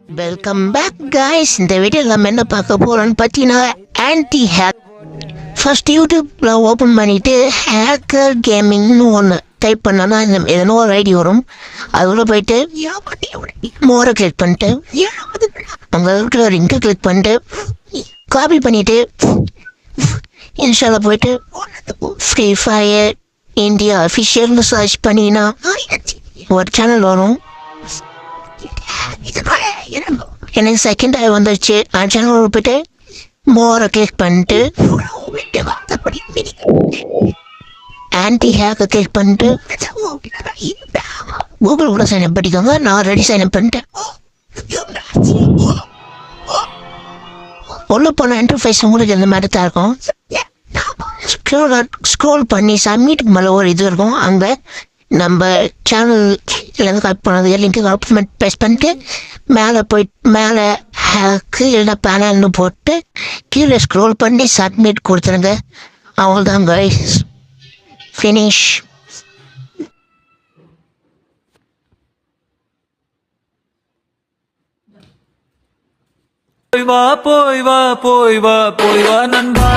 Welcome back guys. இந்த வீடியோவில் நம்ம என்ன பார்க்க போகிறோம்னு பார்த்தீங்கன்னா ஆன்டி ஹேக். ஃபர்ஸ்ட் யூடியூப்பில் ஓப்பன் பண்ணிவிட்டு ஹேக்கர் கேமிங்னு ஒன்று டைப் பண்ணோன்னா எதனோ ஒரு ஐடி வரும். அதுக்குள்ளே போயிட்டு மோரை கிளிக் பண்ணிட்டு அங்கே இருக்கிற ஒரு லிங்கை கிளிக் பண்ணிட்டு காப்பி பண்ணிவிட்டு இன்ஸ்டாவில் போயிட்டு ஃப்ரீ ஃபயர் இந்தியா அஃபிஷியல்னு சர்ச் பண்ணிங்கன்னா ஒரு சேனல் வரும். எனக்கு செகண்ட் ஆகி வந்துடுச்சு. அந்த சேனல் போயிட்டு மோரை கிளிக் பண்ணிட்டு ஆன்டி ஹேக்கை கிளிக் பண்ணிட்டு கூகுள் கூட சைன் அப் பண்ணிக்கோங்க. நான் ரெடி சைன் அப் பண்ணிட்டேன். உள்ள போன இன்டர்ஃபேஸ் உங்களுக்கு இந்த மாதிரி தான் இருக்கும். ஸ்க்ரோல் பண்ணி சப்மிட்டுக்கு மேலே ஒரு இது இருக்கும். அங்கே நம்ம சேனல் இல்லைன்னா கட் பண்ணது லிங்க்கு கவர்மெண்ட் ப்ரெஸ் பண்ணிட்டு மேலே ஹேக்கு இல்லைன்னா பேனல்னு போட்டு கீழே ஸ்க்ரோல் பண்ணி சப்மிட் கொடுத்துருங்க. அவ்வளோதான் கைஸ், ஃபினிஷ். போய் வா போய் வா போய் வா போய் வா நண்பா.